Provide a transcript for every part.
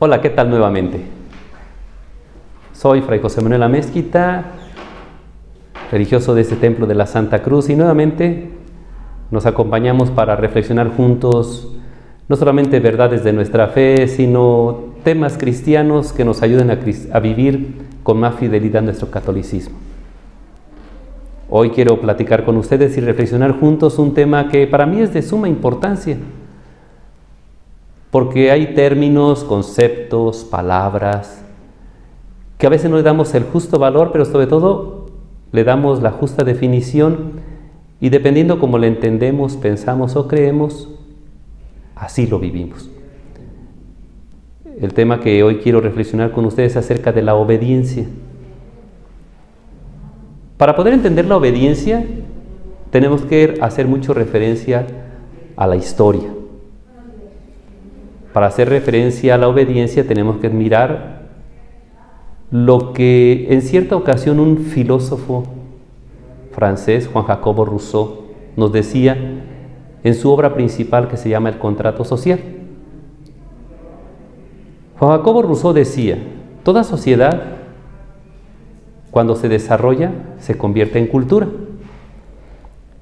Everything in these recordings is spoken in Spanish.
Hola, ¿qué tal nuevamente? Soy Fray José Manuel Amezquita, religioso de este Templo de la Santa Cruz, y nuevamente nos acompañamos para reflexionar juntos no solamente verdades de nuestra fe, sino temas cristianos que nos ayuden a vivir con más fidelidad nuestro catolicismo. Hoy quiero platicar con ustedes y reflexionar juntos un tema que para mí es de suma importancia, porque hay términos, conceptos, palabras que a veces no le damos el justo valor, pero sobre todo le damos la justa definición, y dependiendo cómo le entendemos, pensamos o creemos, así lo vivimos. El tema que hoy quiero reflexionar con ustedes es acerca de la obediencia. Para poder entender la obediencia, tenemos que hacer mucho referencia a la historia. Para hacer referencia a la obediencia tenemos que mirar lo que en cierta ocasión un filósofo francés, Juan Jacobo Rousseau, nos decía en su obra principal que se llama El Contrato Social. Juan Jacobo Rousseau decía: toda sociedad, cuando se desarrolla, se convierte en cultura,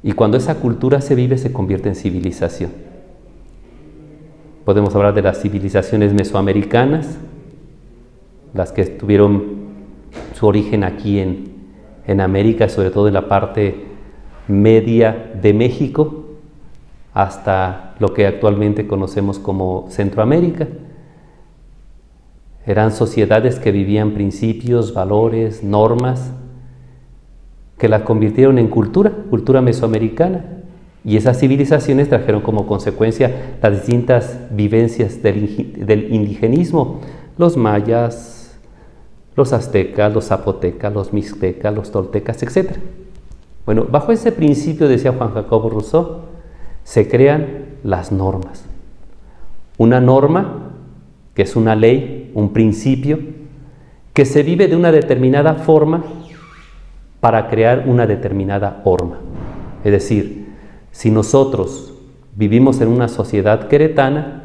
y cuando esa cultura se vive, se convierte en civilización. Podemos hablar de las civilizaciones mesoamericanas, las que tuvieron su origen aquí en América, sobre todo en la parte media de México, hasta lo que actualmente conocemos como Centroamérica. Eran sociedades que vivían principios, valores, normas, que las convirtieron en cultura mesoamericana. Y esas civilizaciones trajeron como consecuencia las distintas vivencias del indigenismo: los mayas, los aztecas, los zapotecas, los mixtecas, los toltecas, etc. Bueno, bajo ese principio, decía Juan Jacobo Rousseau, se crean las normas. Una norma, que es una ley, un principio, que se vive de una determinada forma para crear una determinada forma. Es decir, si nosotros vivimos en una sociedad queretana,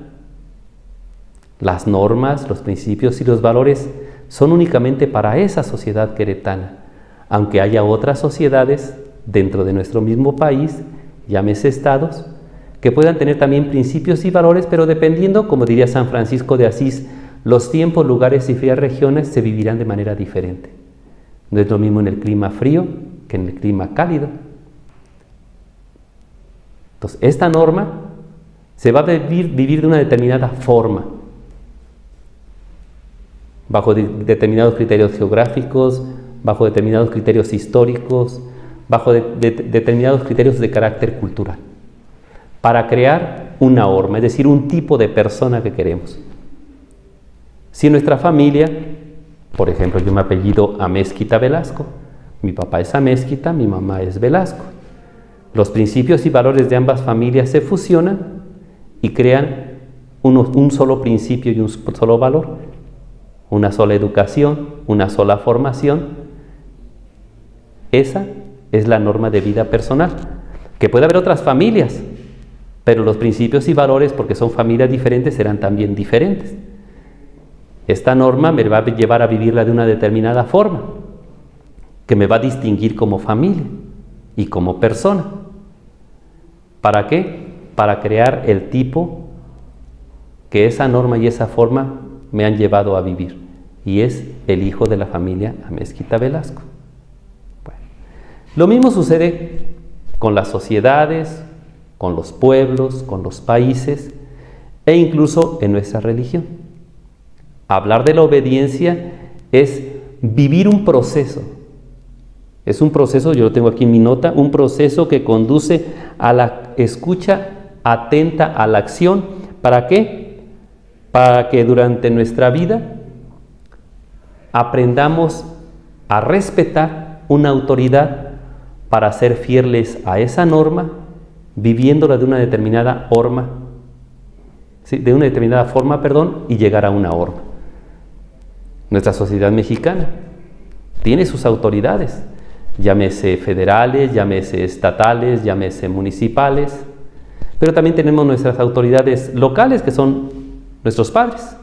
las normas, los principios y los valores son únicamente para esa sociedad queretana, aunque haya otras sociedades dentro de nuestro mismo país, llámese estados, que puedan tener también principios y valores, pero dependiendo, como diría San Francisco de Asís, los tiempos, lugares y frías regiones se vivirán de manera diferente. No es lo mismo en el clima frío que en el clima cálido. Entonces, esta norma se va a vivir de una determinada forma, bajo determinados criterios geográficos, bajo determinados criterios históricos, bajo determinados criterios de carácter cultural, para crear una norma, es decir, un tipo de persona que queremos. Si en nuestra familia, por ejemplo, yo me apellido Amezquita Velasco, mi papá es Amezquita, mi mamá es Velasco, los principios y valores de ambas familias se fusionan y crean un solo principio y un solo valor, una sola educación, una sola formación. Esa es la norma de vida personal, que puede haber otras familias, pero los principios y valores, porque son familias diferentes, serán también diferentes. Esta norma me va a llevar a vivirla de una determinada forma, que me va a distinguir como familia y como persona. ¿Para qué? Para crear el tipo que esa norma y esa forma me han llevado a vivir, y es el hijo de la familia Amezquita Velasco. Bueno, lo mismo sucede con las sociedades, con los pueblos, con los países e incluso en nuestra religión. Hablar de la obediencia es vivir un proceso. Es un proceso, yo lo tengo aquí en mi nota, un proceso que conduce a la escucha atenta a la acción. ¿Para qué? Para que durante nuestra vida aprendamos a respetar una autoridad para ser fieles a esa norma, viviéndola de una determinada forma, ¿sí? De una determinada forma, y llegar a una norma. Nuestra sociedad mexicana tiene sus autoridades, llámese federales, llámese estatales, llámese municipales, pero también tenemos nuestras autoridades locales, que son nuestros padres.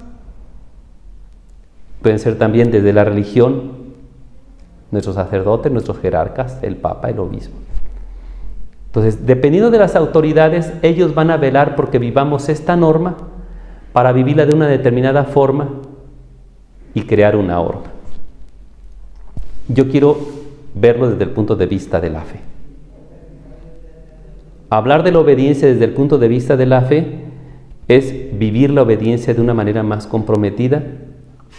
Pueden ser también desde la religión, nuestros sacerdotes, nuestros jerarcas, el Papa, el obispo. Entonces, dependiendo de las autoridades, ellos van a velar porque vivamos esta norma para vivirla de una determinada forma y crear una norma. Yo quiero verlo desde el punto de vista de la fe. Hablar de la obediencia desde el punto de vista de la fe es vivir la obediencia de una manera más comprometida,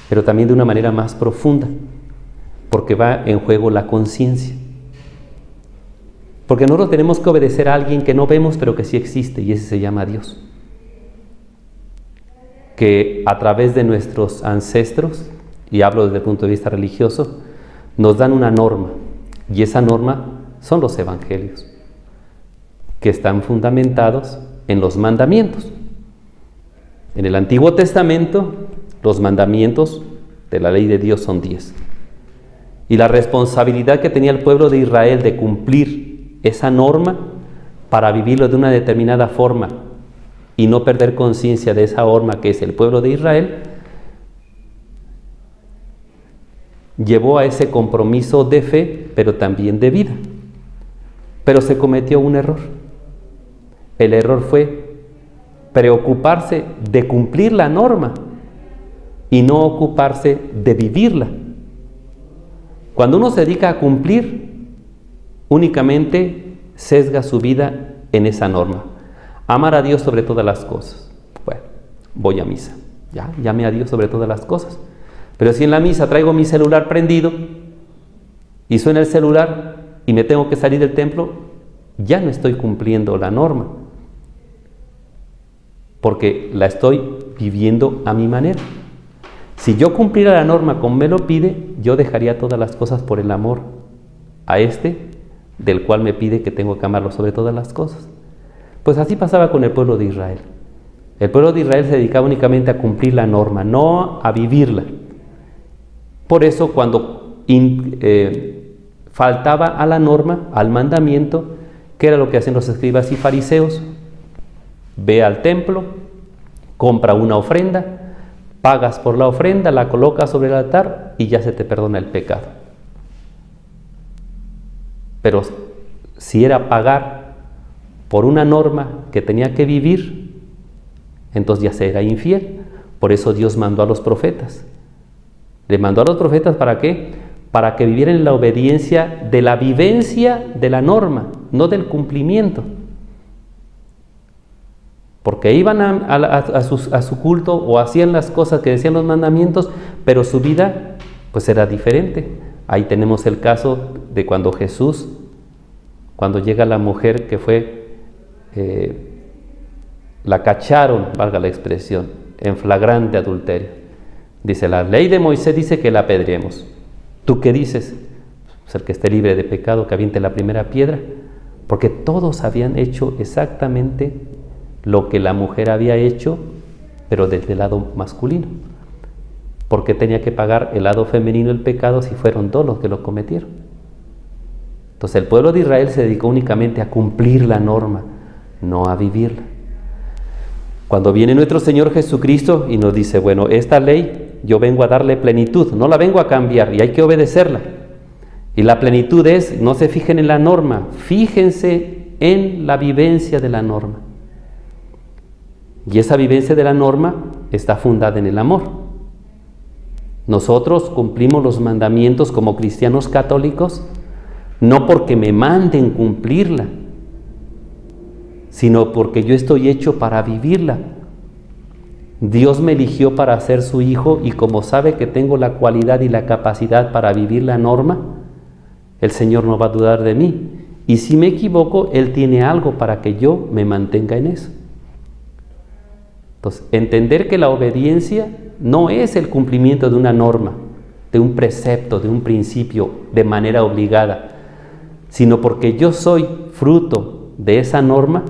pero también de una manera más profunda, porque va en juego la conciencia. Porque nosotros tenemos que obedecer a alguien que no vemos, pero que sí existe, y ese se llama Dios. Que a través de nuestros ancestros, y hablo desde el punto de vista religioso, nos dan una norma, y esa norma son los evangelios, que están fundamentados en los mandamientos. En el Antiguo Testamento, los mandamientos de la ley de Dios son 10. Y la responsabilidad que tenía el pueblo de Israel de cumplir esa norma para vivirlo de una determinada forma y no perder conciencia de esa norma que es el pueblo de Israel, llevó a ese compromiso de fe, pero también de vida. Pero se cometió un error. El error fue preocuparse de cumplir la norma y no ocuparse de vivirla. Cuando uno se dedica a cumplir, únicamente sesga su vida en esa norma. Amar a Dios sobre todas las cosas. Bueno, voy a misa. Ya, llame a Dios sobre todas las cosas. Pero si en la misa traigo mi celular prendido y suena el celular y me tengo que salir del templo, ya no estoy cumpliendo la norma, porque la estoy viviendo a mi manera. Si yo cumpliera la norma como me lo pide, yo dejaría todas las cosas por el amor a este, del cual me pide que tengo que amarlo sobre todas las cosas. Pues así pasaba con el pueblo de Israel. El pueblo de Israel se dedicaba únicamente a cumplir la norma, no a vivirla. Por eso cuando faltaba a la norma, al mandamiento, ¿qué era lo que hacen los escribas y fariseos? Ve al templo, compra una ofrenda, pagas por la ofrenda, la colocas sobre el altar y ya se te perdona el pecado. Pero si era pagar por una norma que tenía que vivir, entonces ya se era infiel. Por eso Dios mandó a los profetas. Le mandó a los profetas ¿para qué? Para que vivieran en la obediencia de la vivencia de la norma, no del cumplimiento. Porque iban a su culto o hacían las cosas que decían los mandamientos, pero su vida pues era diferente. Ahí tenemos el caso de cuando Jesús, cuando llega la mujer que fue, la cacharon, valga la expresión, en flagrante adulterio. Dice, la ley de Moisés dice que la apedreemos. ¿Tú qué dices? Pues el que esté libre de pecado, que aviente la primera piedra. Porque todos habían hecho exactamente lo que la mujer había hecho, pero desde el lado masculino. Porque tenía que pagar el lado femenino el pecado si fueron dos los que lo cometieron. Entonces el pueblo de Israel se dedicó únicamente a cumplir la norma, no a vivirla. Cuando viene nuestro Señor Jesucristo y nos dice, bueno, esta ley yo vengo a darle plenitud, no la vengo a cambiar y hay que obedecerla. Y la plenitud es, no se fijen en la norma, fíjense en la vivencia de la norma. Y esa vivencia de la norma está fundada en el amor. Nosotros cumplimos los mandamientos como cristianos católicos, no porque me manden cumplirla, sino porque yo estoy hecho para vivirla. Dios me eligió para ser su hijo y como sabe que tengo la cualidad y la capacidad para vivir la norma, el Señor no va a dudar de mí. Y si me equivoco, Él tiene algo para que yo me mantenga en eso. Entonces, entender que la obediencia no es el cumplimiento de una norma, de un precepto, de un principio, de manera obligada, sino porque yo soy fruto de esa norma,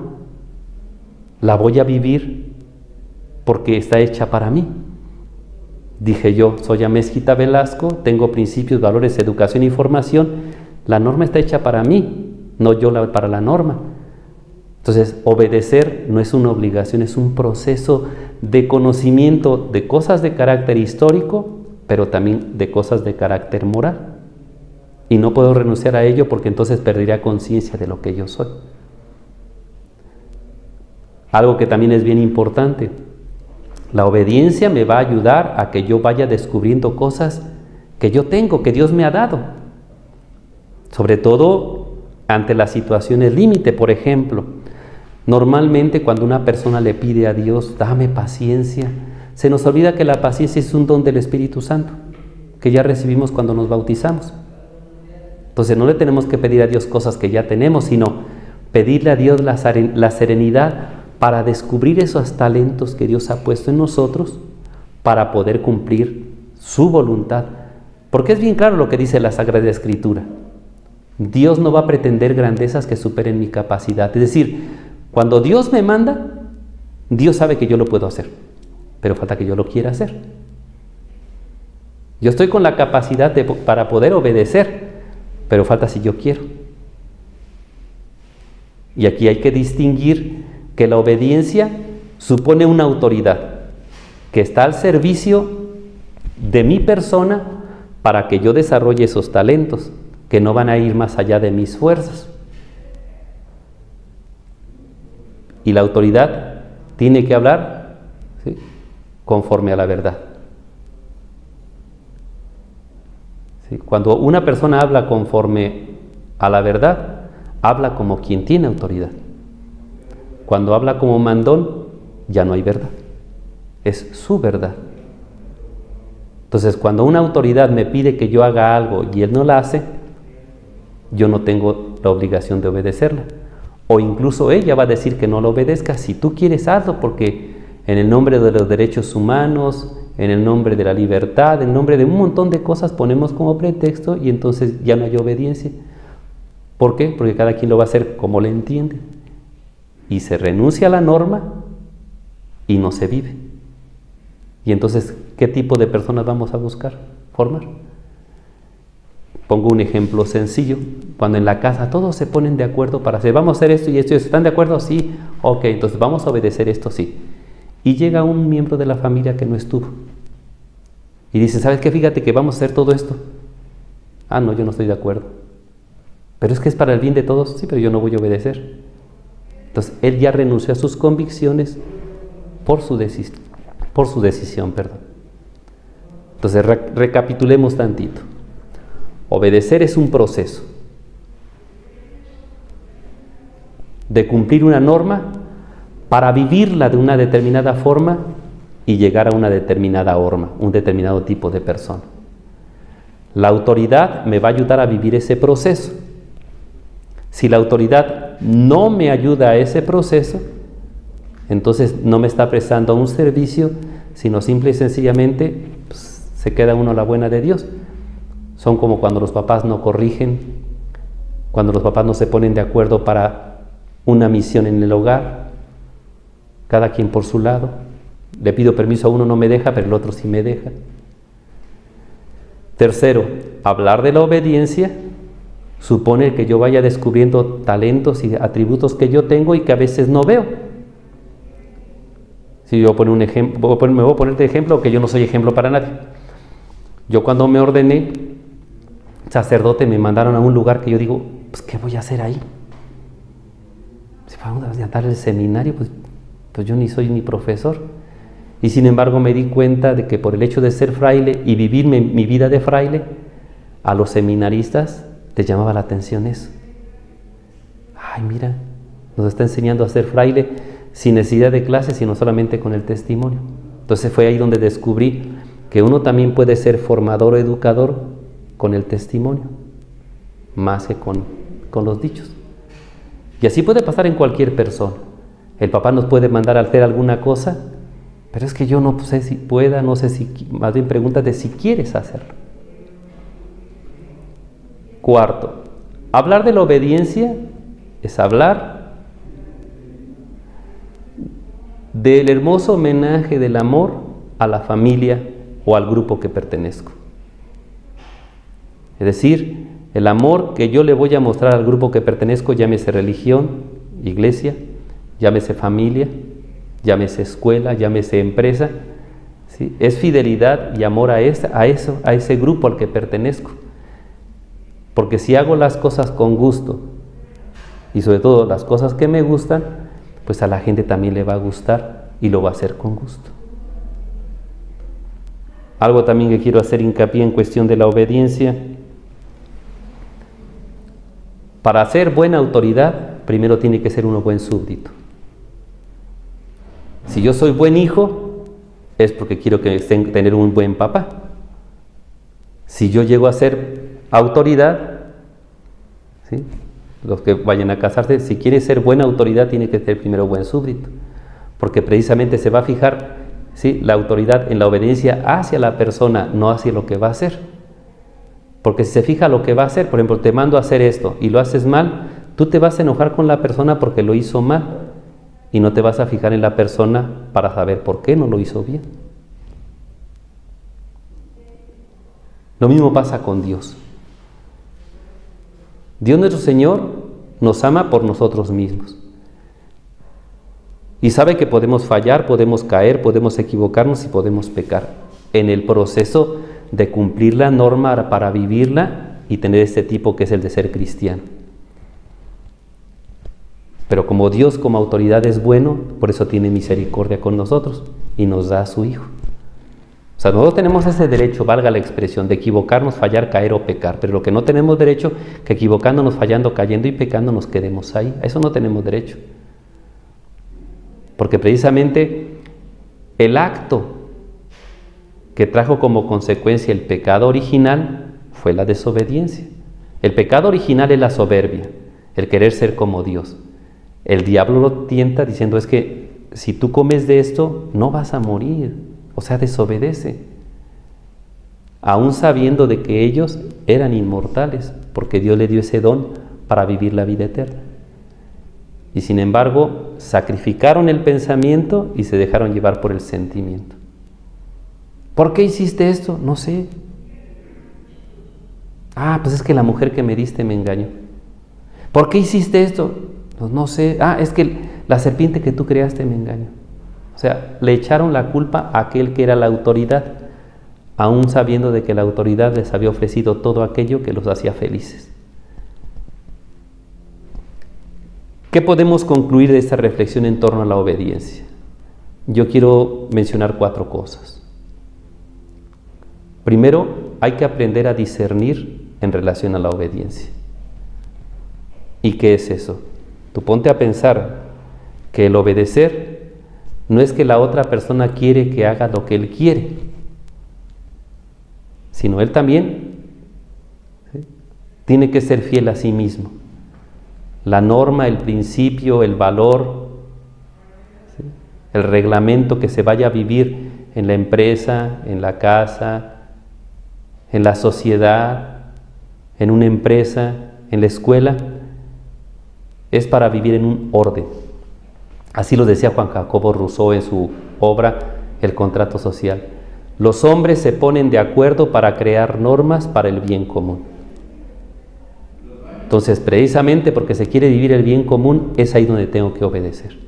la voy a vivir porque está hecha para mí. Dije yo, soy Amezquita Velasco, tengo principios, valores, educación y formación. La norma está hecha para mí, no yo para la norma. Entonces, obedecer no es una obligación, es un proceso de conocimiento de cosas de carácter histórico pero también de cosas de carácter moral. Y no puedo renunciar a ello porque entonces perdería conciencia de lo que yo soy. Algo que también es bien importante, la obediencia me va a ayudar a que yo vaya descubriendo cosas que yo tengo, que Dios me ha dado. Sobre todo ante las situaciones límite, por ejemplo. Normalmente cuando una persona le pide a Dios, dame paciencia, se nos olvida que la paciencia es un don del Espíritu Santo, que ya recibimos cuando nos bautizamos. Entonces no le tenemos que pedir a Dios cosas que ya tenemos, sino pedirle a Dios la serenidad para descubrir esos talentos que Dios ha puesto en nosotros para poder cumplir su voluntad. Porque es bien claro lo que dice la Sagrada Escritura. Dios no va a pretender grandezas que superen mi capacidad. Es decir, cuando Dios me manda, Dios sabe que yo lo puedo hacer, pero falta que yo lo quiera hacer. Yo estoy con la capacidad para poder obedecer, pero falta si yo quiero. Y aquí hay que distinguir que la obediencia supone una autoridad que está al servicio de mi persona para que yo desarrolle esos talentos que no van a ir más allá de mis fuerzas. Y la autoridad tiene que hablar, ¿sí?, conforme a la verdad. ¿Sí? Cuando una persona habla conforme a la verdad, habla como quien tiene autoridad. Cuando habla como mandón, ya no hay verdad. Es su verdad. Entonces, cuando una autoridad me pide que yo haga algo y él no la hace, yo no tengo la obligación de obedecerla. O incluso ella va a decir que no lo obedezca. Si tú quieres, hazlo, porque en el nombre de los derechos humanos, en el nombre de la libertad, en el nombre de un montón de cosas ponemos como pretexto y entonces ya no hay obediencia. ¿Por qué? Porque cada quien lo va a hacer como le entiende. Y se renuncia a la norma y no se vive. Y entonces, ¿qué tipo de personas vamos a buscar formar? Pongo un ejemplo sencillo. Cuando en la casa todos se ponen de acuerdo para hacer, vamos a hacer esto y esto, ¿están de acuerdo? Sí, ok, entonces vamos a obedecer esto, sí. Y llega un miembro de la familia que no estuvo. Y dice, ¿sabes qué? Fíjate que vamos a hacer todo esto. Ah, no, yo no estoy de acuerdo. Pero es que es para el bien de todos. Sí, pero yo no voy a obedecer. Entonces, él ya renunció a sus convicciones por su decisión. Entonces, recapitulemos tantito. Obedecer es un proceso de cumplir una norma para vivirla de una determinada forma y llegar a una determinada horma, un determinado tipo de persona. La autoridad me va a ayudar a vivir ese proceso. Si la autoridad no me ayuda a ese proceso, entonces no me está prestando un servicio, sino simple y sencillamente pues, se queda uno a la buena de Dios. Son como cuando los papás no corrigen, cuando los papás no se ponen de acuerdo para una misión en el hogar, cada quien por su lado. Le pido permiso a uno, no me deja, pero el otro sí me deja. Tercero, hablar de la obediencia supone que yo vaya descubriendo talentos y atributos que yo tengo y que a veces no veo. Si yo pongo un ejemplo, me voy a poner de ejemplo que yo no soy ejemplo para nadie. Yo cuando me ordené sacerdote me mandaron a un lugar que yo digo, pues ¿qué voy a hacer ahí? Si vamos a dar el seminario, pues yo ni soy ni profesor. Y sin embargo me di cuenta de que por el hecho de ser fraile y vivir mi vida de fraile, a los seminaristas les llamaba la atención eso. Ay, mira, nos está enseñando a ser fraile sin necesidad de clases, sino solamente con el testimonio. Entonces fue ahí donde descubrí que uno también puede ser formador o educador con el testimonio, más que con los dichos. Y así puede pasar en cualquier persona. El papá nos puede mandar a hacer alguna cosa, pero es que yo no sé si pueda, no sé si, más bien pregúntate si quieres hacerlo. Cuarto, hablar de la obediencia es hablar del hermoso homenaje del amor a la familia o al grupo que pertenezco. Es decir, el amor que yo le voy a mostrar al grupo que pertenezco, llámese religión, iglesia, llámese familia, llámese escuela, llámese empresa, ¿sí? Es fidelidad y amor a ese grupo al que pertenezco. Porque si hago las cosas con gusto, y sobre todo las cosas que me gustan, pues a la gente también le va a gustar y lo va a hacer con gusto. Algo también que quiero hacer hincapié en cuestión de la obediencia. Para ser buena autoridad, primero tiene que ser uno buen súbdito. Si yo soy buen hijo, es porque quiero tener un buen papá. Si yo llego a ser autoridad, ¿sí? Los que vayan a casarse, si quiere ser buena autoridad, tiene que ser primero buen súbdito, porque precisamente se va a fijar, ¿sí?, la autoridad en la obediencia hacia la persona, no hacia lo que va a hacer. Porque si se fija lo que va a hacer, por ejemplo, te mando a hacer esto y lo haces mal, tú te vas a enojar con la persona porque lo hizo mal y no te vas a fijar en la persona para saber por qué no lo hizo bien. Lo mismo pasa con Dios. Dios nuestro Señor nos ama por nosotros mismos y sabe que podemos fallar, podemos caer, podemos equivocarnos y podemos pecar en el proceso de cumplir la norma para vivirla y tener este tipo que es el de ser cristiano. Pero como Dios como autoridad es bueno, por eso tiene misericordia con nosotros y nos da a su Hijo. O sea, nosotros tenemos ese derecho, valga la expresión, de equivocarnos, fallar, caer o pecar, pero lo que no tenemos derecho, que equivocándonos, fallando, cayendo y pecando nos quedemos ahí. A eso no tenemos derecho. Porque precisamente el acto que trajo como consecuencia el pecado original fue la desobediencia. El pecado original es la soberbia, el querer ser como Dios. El diablo lo tienta diciendo, es que si tú comes de esto, no vas a morir. O sea, desobedece, aún sabiendo de que ellos eran inmortales, porque Dios le dio ese don para vivir la vida eterna. Y sin embargo, sacrificaron el pensamiento y se dejaron llevar por el sentimiento. ¿Por qué hiciste esto? No sé. Ah, pues es que la mujer que me diste me engañó. ¿Por qué hiciste esto? Pues no sé. Ah, es que la serpiente que tú creaste me engañó. O sea, le echaron la culpa a aquel que era la autoridad, aún sabiendo de que la autoridad les había ofrecido todo aquello que los hacía felices. ¿Qué podemos concluir de esta reflexión en torno a la obediencia? Yo quiero mencionar 4 cosas. Primero, hay que aprender a discernir en relación a la obediencia. ¿Y qué es eso? Tú ponte a pensar que el obedecer no es que la otra persona quiere que haga lo que él quiere, sino él también, ¿sí?, tiene que ser fiel a sí mismo. La norma, el principio, el valor, ¿sí?, el reglamento que se vaya a vivir en la empresa, en la casa, en la sociedad, en una empresa, en la escuela, es para vivir en un orden. Así lo decía Juan Jacobo Rousseau en su obra El contrato social. Los hombres se ponen de acuerdo para crear normas para el bien común. Entonces, precisamente porque se quiere vivir el bien común, es ahí donde tengo que obedecer.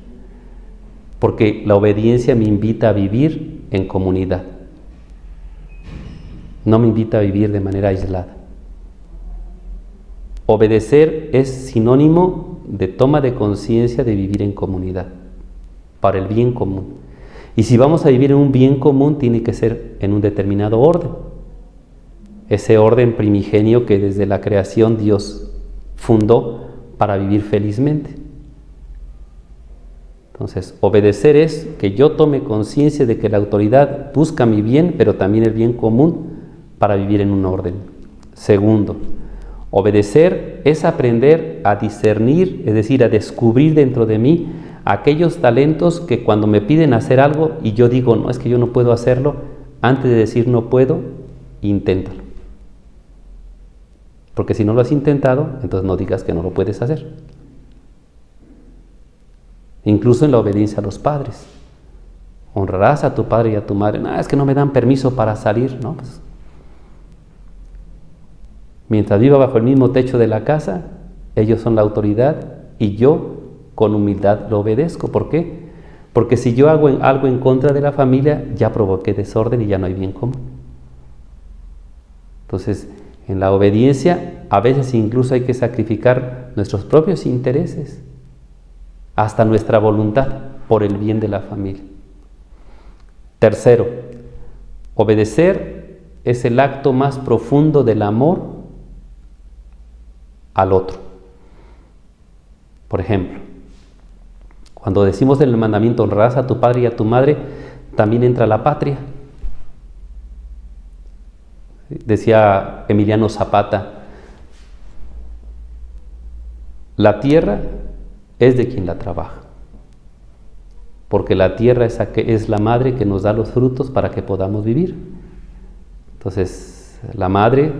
Porque la obediencia me invita a vivir en comunidad. No me invita a vivir de manera aislada. Obedecer es sinónimo de toma de conciencia de vivir en comunidad, para el bien común. Y si vamos a vivir en un bien común, tiene que ser en un determinado orden. Ese orden primigenio que desde la creación Dios fundó para vivir felizmente. Entonces, obedecer es que yo tome conciencia de que la autoridad busca mi bien, pero también el bien común para vivir en un orden. Segundo, obedecer es aprender a discernir, es decir, a descubrir dentro de mí aquellos talentos que cuando me piden hacer algo y yo digo, no, es que yo no puedo hacerlo, antes de decir no puedo, inténtalo. Porque si no lo has intentado, entonces no digas que no lo puedes hacer. Incluso en la obediencia a los padres. Honrarás a tu padre y a tu madre. No, es que no me dan permiso para salir, ¿no? Pues, mientras viva bajo el mismo techo de la casa, ellos son la autoridad y yo con humildad lo obedezco. ¿Por qué? Porque si yo hago algo en contra de la familia, ya provoqué desorden y ya no hay bien común. Entonces, en la obediencia, a veces incluso hay que sacrificar nuestros propios intereses, hasta nuestra voluntad, por el bien de la familia. Tercero, obedecer es el acto más profundo del amor al otro. Por ejemplo, cuando decimos en el mandamiento, honrarás a tu padre y a tu madre, también entra la patria. Decía Emiliano Zapata, la tierra es de quien la trabaja, porque la tierra es la madre que nos da los frutos para que podamos vivir. Entonces, la madre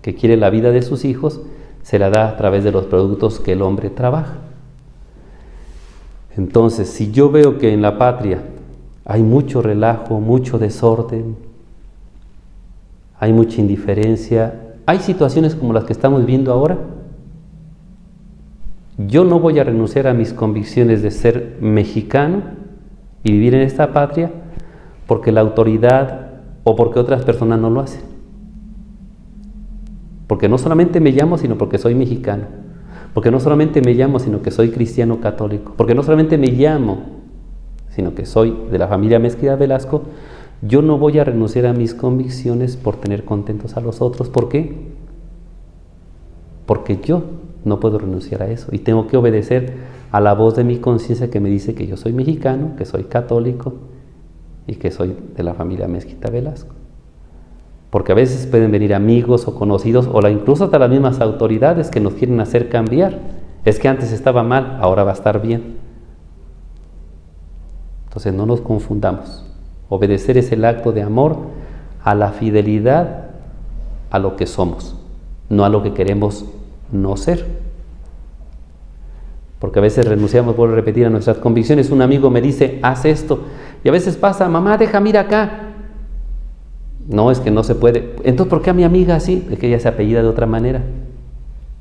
que quiere la vida de sus hijos, se la da a través de los productos que el hombre trabaja. Entonces, si yo veo que en la patria hay mucho relajo, mucho desorden, hay mucha indiferencia, hay situaciones como las que estamos viendo ahora, yo no voy a renunciar a mis convicciones de ser mexicano y vivir en esta patria porque la autoridad o porque otras personas no lo hacen. Porque no solamente me llamo, sino porque soy mexicano. Porque no solamente me llamo, sino que soy cristiano católico. Porque no solamente me llamo, sino que soy de la familia Mezquida Velasco. Yo no voy a renunciar a mis convicciones por tener contentos a los otros. ¿Por qué? Porque yo no puedo renunciar a eso y tengo que obedecer a la voz de mi conciencia que me dice que yo soy mexicano, que soy católico y que soy de la familia Mezquita Velasco. Porque a veces pueden venir amigos o conocidos o incluso hasta las mismas autoridades que nos quieren hacer cambiar. Es que antes estaba mal, ahora va a estar bien. Entonces no nos confundamos. Obedecer es el acto de amor a la fidelidad a lo que somos, no a lo que queremos no ser. Porque a veces renunciamos, vuelvo a repetir, a nuestras convicciones. Un amigo me dice, haz esto. Y a veces pasa, mamá, mira acá. No, es que no se puede. Entonces, ¿por qué a mi amiga así? Es que ella se apellida de otra manera.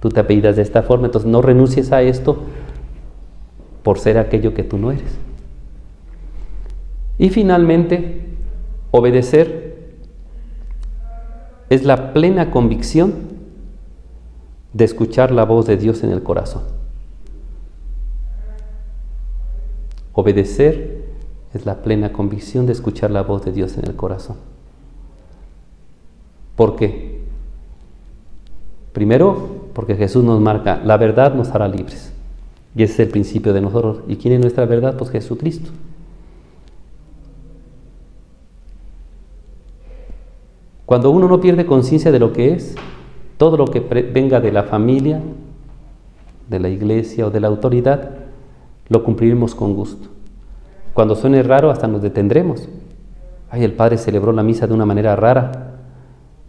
Tú te apellidas de esta forma. Entonces, no renuncies a esto por ser aquello que tú no eres. Y finalmente, obedecer es la plena convicción de escuchar la voz de Dios en el corazón. Obedecer es la plena convicción de escuchar la voz de Dios en el corazón. ¿Por qué? Primero, porque Jesús nos marca, la verdad nos hará libres. Y ese es el principio de nosotros. ¿Y quién es nuestra verdad? Pues Jesucristo. Cuando uno no pierde conciencia de lo que es, todo lo que venga de la familia, de la iglesia o de la autoridad, lo cumpliremos con gusto. Cuando suene raro, hasta nos detendremos. Ay, el padre celebró la misa de una manera rara.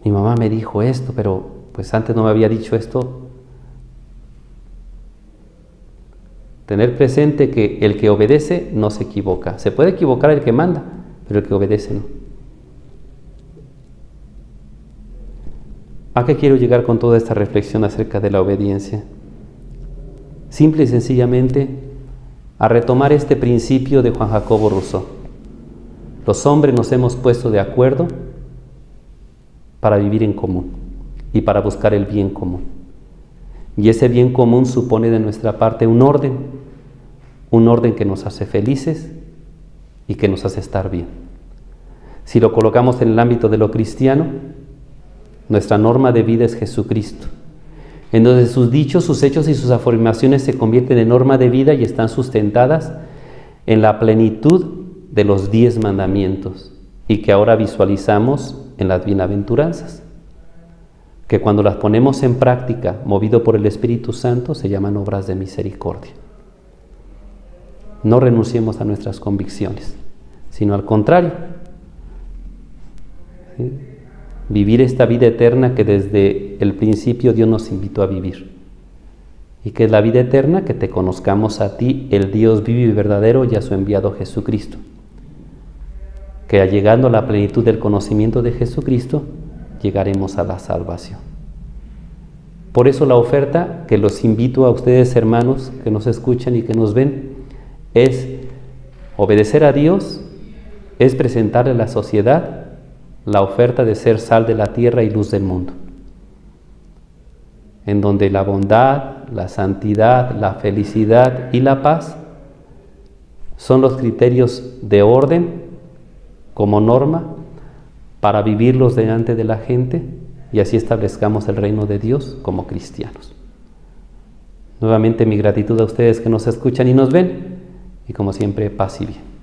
Mi mamá me dijo esto, pero pues antes no me había dicho esto. Tener presente que el que obedece no se equivoca. Se puede equivocar el que manda, pero el que obedece no. ¿A qué quiero llegar con toda esta reflexión acerca de la obediencia? Simple y sencillamente a retomar este principio de Juan Jacobo Rousseau. Los hombres nos hemos puesto de acuerdo para vivir en común y para buscar el bien común. Y ese bien común supone de nuestra parte un orden que nos hace felices y que nos hace estar bien. Si lo colocamos en el ámbito de lo cristiano, nuestra norma de vida es Jesucristo, en donde sus dichos, sus hechos y sus afirmaciones se convierten en norma de vida y están sustentadas en la plenitud de los 10 mandamientos y que ahora visualizamos en las bienaventuranzas, que cuando las ponemos en práctica, movido por el Espíritu Santo, se llaman obras de misericordia. No renunciemos a nuestras convicciones, sino al contrario, ¿sí? Vivir esta vida eterna que desde el principio Dios nos invitó a vivir. ¿Y que es la vida eterna? Que te conozcamos a ti, el Dios vivo y verdadero, y a su enviado Jesucristo. Que llegando a la plenitud del conocimiento de Jesucristo, llegaremos a la salvación. Por eso la oferta que los invito a ustedes, hermanos, que nos escuchan y que nos ven, es Obedecer a Dios es presentarle a la sociedad la oferta de ser sal de la tierra y luz del mundo, en donde la bondad, la santidad, la felicidad y la paz son los criterios de orden como norma para vivirlos delante de la gente y así establezcamos el reino de Dios como cristianos. Nuevamente mi gratitud a ustedes que nos escuchan y nos ven, y como siempre, paz y bien.